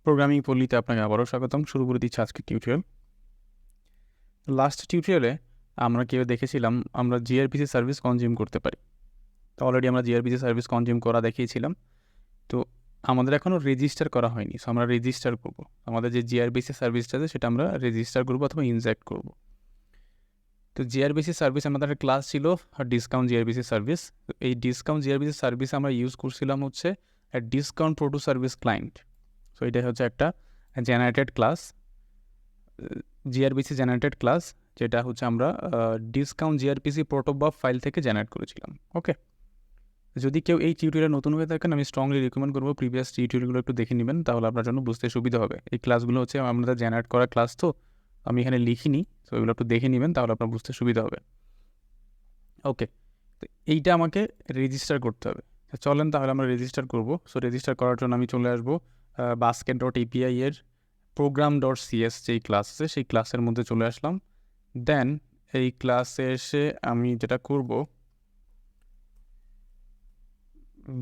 Programming পল্লীতে আপনাকে আবারও স্বাগতম। শুরু করে দিচ্ছি আজকের টিউটোরিয়াল। লাস্ট টিউটোরিয়ালে আমরা দেখেছিলাম আমরা জিআরপিসি সার্ভিস কনজিউম করতে পারি। তো অলরেডি আমরা জিআরপিসি সার্ভিস কনজিউম করা দেখিয়েছিলাম। তো আমাদের এখনও রেজিস্টার করা হয়নি, সো আমরা রেজিস্টার করব। আমাদের যে জিআরপিসি সার্ভিসটা আছে সেটা আমরা রেজিস্টার করব অথবা ইনজেক্ট করব। তো জিআরপিসি সার্ভিস আমাদের একটা ক্লাস ছিল ডিসকাউন্ট জিআরপিসি সার্ভিস। তো এই ডিসকাউন্ট জিআরপিসি সার্ভিস আমরা ইউজ করছিলাম হচ্ছে discount proto service client. So এটা হচ্ছে একটা জেনারেটেড ক্লাস, জিআরপিসি জেনারেটেড ক্লাস, যেটা হচ্ছে আমরা ডিসকাউন্ট জিআরপিসি প্রোটোবাফ ফাইল থেকে জেনারেট করেছিলাম। ওকে, যদি কেউ এই টিউটোরিয়াল নতুন হয়ে থাকেন, আমি স্ট্রংলি রিকমেন্ড করবো প্রিভিয়াস টিউটোরিয়ালগুলো একটু দেখে নেবেন, তাহলে আপনার জন্য বুঝতে সুবিধা হবে। এই ক্লাসগুলো হচ্ছে আমাদের জেনারেট করা ক্লাস, তো আমি এখানে লিখিনি, তো এগুলো একটু দেখে নেবেন, তাহলে আপনার বুঝতে সুবিধা হবে। ওকে, তো এইটা আমাকে রেজিস্টার করতে হবে। চলেন তাহলে আমরা রেজিস্টার করব। সো রেজিস্টার করার জন্য আমি চলে আসবো বাস্কেট ডট এপিআই এর প্রোগ্রাম ডট সিএস যেই ক্লাস আছে সেই ক্লাসের মধ্যে চলে আসলাম। দেন এই ক্লাসে এসে আমি যেটা করব,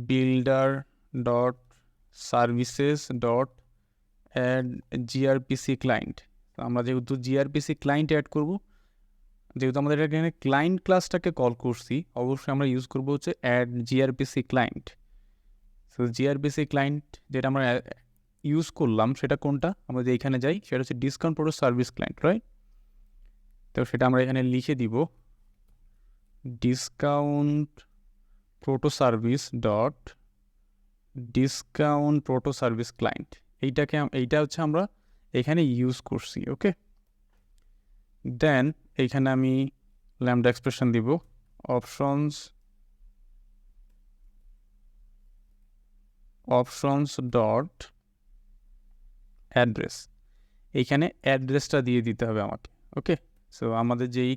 builder dot services dot add gRPC client. আমরা যেহেতু জিআরপিসি ক্লায়েন্ট অ্যাড করব, যেহেতু আমাদের এখানে ক্লায়েন্ট ক্লাসটাকে কল করছি, অবশ্যই আমরা ইউজ করবো হচ্ছে add gRPC client. So জিআরপিসি client যেটা আমরা ইউজ করলাম সেটা কোনটা, আমরা যে এখানে যাই সেটা হচ্ছে discount proto service client, right? তো সেটা আমরা এখানে লিখে দিব discount proto service dot discount proto service client. এইটা হচ্ছে আমরা এখানে ইউজ করছি। ওকে, দেন এইখানে আমি ল্যাম্বডা এক্সপ্রেশন দিব অপশনস ডট অ্যাড্রেস। এইখানে অ্যাড্রেসটা দিয়ে দিতে হবে আমাকে। ওকে, সো আমাদের যেই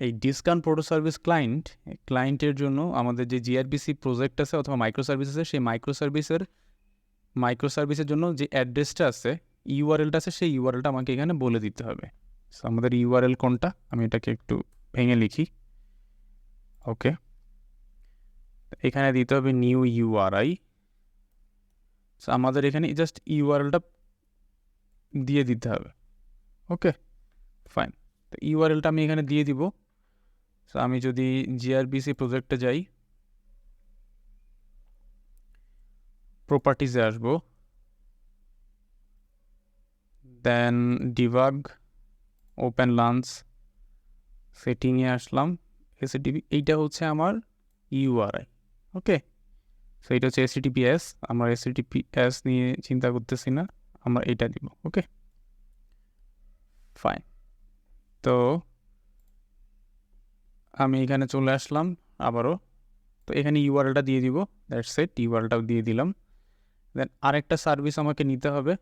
এই ডিসকাউন্ট প্রোটো সার্ভিস ক্লায়েন্টের জন্য আমাদের যে জিআরপিসি প্রজেক্ট আছে অথবা মাইক্রো সার্ভিস আছে, সেই মাইক্রো সার্ভিসের জন্য যে অ্যাড্রেসটা আছে, ইউআরএলটা আছে, সেই ইউআরএলটা আমাকে এখানে বলে দিতে হবে। সো আমাদের ইউআরএল কোনটা, আমি এটাকে একটু ভেঙে লিখি। ওকে, এখানে দিতে হবে নিউ ইউআরআই। সো আমাদের এখানে জাস্ট ইউআরএলটা দিয়ে দিতে হবে। ওকে, ফাইন। তো ইউআরএলটা আমি এখানে দিয়ে দিব। সো আমি যদি জিআরপিসি প্রজেক্টে যাই, প্রপার্টিজে আসবো, দেন ডিবাগ, ওপেন লঞ্চ, সেটিংয়ে আসলাম, এসটিপি, এইটা হচ্ছে আমার ইউআরআই। ওকে, সো এটা হচ্ছে এসটিপিএস, আমরা এসটিপিএস নিয়ে চিন্তা করতেছি না, আমরা এইটা দিব। ওকে, ফাইন। তো আমি এখানে চলে আসলাম আবারও। তো এখানে ইউআরএলটা দিয়ে দিব, দ্যাটস ইট, ইউআরএলটাও দিয়ে দিলাম। দেন আরেকটা সার্ভিস আমাকে নিতে হবে,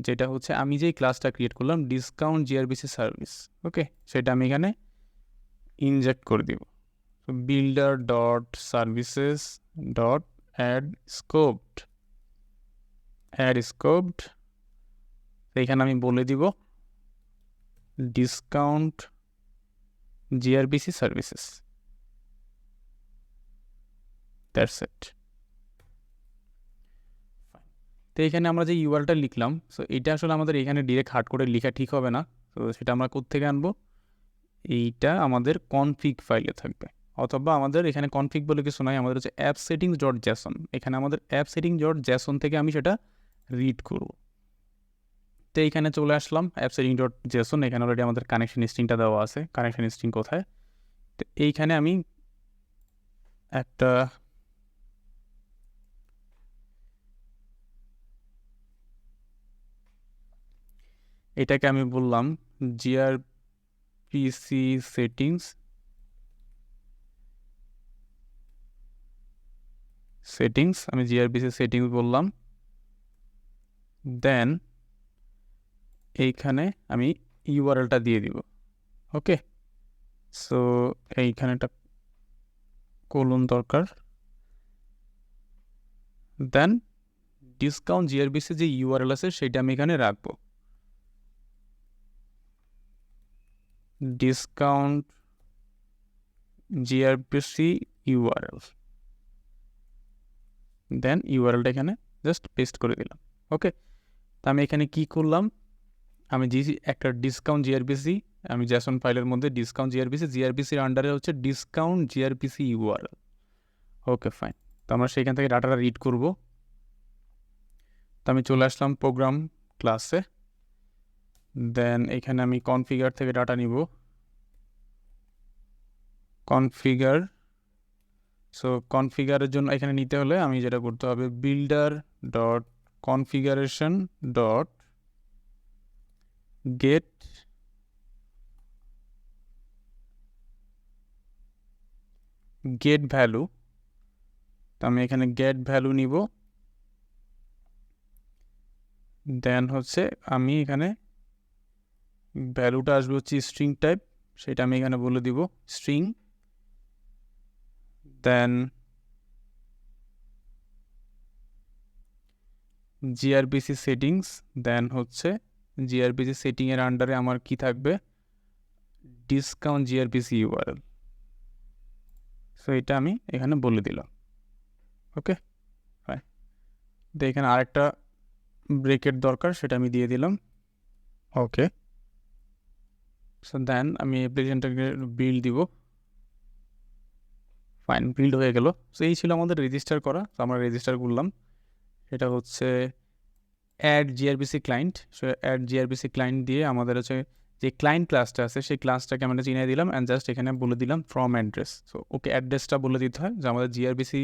যেটা হচ্ছে আমি যেই ক্লাসটা ক্রিয়েট করলাম ডিসকাউন্ট জিআরপিসি সার্ভিস। ওকে, সেটা আমি এখানে ইনজেক্ট করে দিব। Builder dot services dot add scoped. এখানে আমি বলে দিব discount gRPC services, that's it. তো এখানে আমরা যে ইউআরএলটা লিখলাম, সো এটা আসলে আমাদের এখানে ডিরেক্ট হার্ড করে লেখা ঠিক হবে না। তো সেটা আমরা কোত্থেকে আনবো, এইটা আমাদের কনফিগ ফাইলে থাকবে, অথবা আমাদের এখানে কনফিগ বলে কিছু নাই, আমাদের হচ্ছে অ্যাপ সেটিংস ডট জেসন। এখানে আমাদের অ্যাপ সেটিং ডট জেসন থেকে আমি সেটা রিড করব। তো এইখানে চলে আসলাম অ্যাপ সেটিং ডট জেসন, এখানে অলরেডি আমাদের কানেকশন স্ট্রিংটা দেওয়া আছে। কানেকশন স্ট্রিং কোথায়, তো এইখানে আমি একটা এটাকে আমি বললাম জিআরপিসি সেটিংস, আমি জিআরপিসি সেটিংস বললাম। দেন এইখানে আমি ইউআরএলটা দিয়ে দিব। ওকে, সো এইখানে একটা কোলন দরকার। দেন ডিসকাউন্ট জিআরপিসি যে ইউআরএল আছে সেটা আমি এখানে রাখবো, ডিসকাউন্ট জিআরপিসি ইউআরএল। দেন ইউআরএলটা এখানে জাস্ট পেস্ট করে দিলাম। ওকে, তা আমি এখানে কি করলাম, আমি একটা ডিসকাউন্ট জিআরপিসি, আমি জেসন ফাইলের মধ্যে ডিসকাউন্ট জিআরপিসির আন্ডারে হচ্ছে ডিসকাউন্ট জিআরপিসি ইউআরএল। Okay fine. তো আমরা সেখান থেকে ডাটাটা রিড করব। তো আমি চলে আসলাম প্রোগ্রাম ক্লাসে, দেন এখানে আমি কনফিগার থেকে ডাটা নিব, কনফিগার। সো কনফিগারের জন্য এখানে নিতে হলে আমি যেটা করতে হবে, builder dot configuration dot gate value. তো আমি এখানে গেট ভ্যালু নিব, দেন হচ্ছে আমি এখানে ভ্যালুটা আসবে হচ্ছে স্ট্রিং টাইপ, সেটা আমি এখানে বলে দিব স্ট্রিং। দেন জিআরপিসি সেটিংস, দেন হচ্ছে জিআরপিসি সেটিংয়ের আন্ডারে আমার কি থাকবে, ডিসকাউন্ট জিআরপিসি ইউআরএল। সো এটা আমি এখানে বলে দিলাম। Okay fine. তো এখানে আরেকটা ব্রেকেট দরকার, সেটা আমি দিয়ে দিলাম। ওকে। সো দেন আমি অ্যাপ্লিকেশনটাকে বিল্ড দিব। ফাইন, বিল্ড হয়ে গেল। সো এই ছিল আমাদের রেজিস্টার করা। তো আমরা রেজিস্টার করলাম, এটা হচ্ছে add gRPC client. So add gRPC client দিয়ে আমাদের হচ্ছে যে ক্লায়েন্ট ক্লাসটা আছে সেই ক্লাসটাকে আমরা চিনিয়ে দিলাম, অ্যান্ড জাস্ট এখানে বলে দিলাম ফ্রম অ্যাড্রেস। সো ওকে অ্যাড্রেসটা বলে দিতে হয় যে আমাদের জিআরপিসি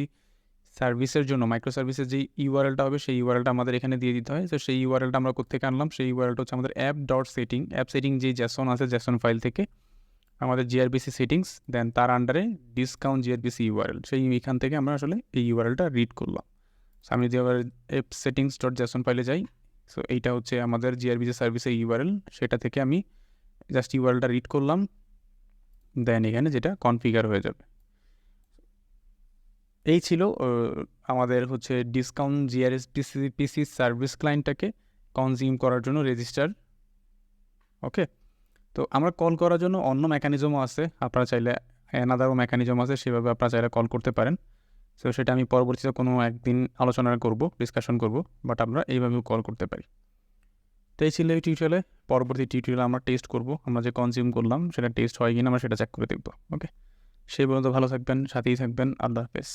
সার্ভিসের জন্য মাইক্রো সার্ভিসের যে ইউআরএলটা হবে সেই ইউআরএলটা আমাদের এখানে দিয়ে দিতে হয়। তো সেই ইউআরএলটা আমরা কোথেকে আনলাম, সেই ইউআরএলটা হচ্ছে আমাদের app dot setting, app setting যে জেসন আছে জেসন ফাইল থেকে আমাদের জিআরপিসি সেটিংস, দেন তার আন্ডারে ডিসকাউন্ট জিআরপিসি ইউআরএল, সেই এখান থেকে আমরা আসলে এই ইউআরএলটা রিড করলাম। আমি যদি আবার অ্যাপ সেটিংস ডট জেসন ফাইলে যাই, সো এইটা হচ্ছে আমাদের জিআরপিসি সার্ভিসের ইউআরএল, সেটা থেকে আমি জাস্ট ইউআরএলটা রিড করলাম, দেন এখানে যেটা কনফিগার হয়ে যাবে। এই ছিল আমাদের হচ্ছে ডিসকাউন্ট জিআরপিসি সার্ভিস ক্লায়েন্টটাকে কনজিউম করার জন্য রেজিস্টার। ওকে। তো আমরা কল করার জন্য অন্য মেকানিজমও আছে, আপনারা চাইলে অ্যানাদারও মেকানিজম আছে, সেভাবে আপনারা চাইলে কল করতে পারেন। সো সেটা আমি পরবর্তীতে কোনো একদিন আলোচনা করব, ডিসকাশন করব, বাট আমরা এইভাবেও কল করতে পারি। তো এই ছিল এই টিউটোরিয়ালে। পরবর্তী টিউটোরিয়ালে আমরা টেস্ট করব, আমরা যে কনজিউম করলাম সেটা টেস্ট হয় কিনা আমরা সেটা চেক করে দেখব। ওকে, সেই পর্যন্ত ভালো থাকবেন, সাথেই থাকবেন। আল্লাহ হাফেজ।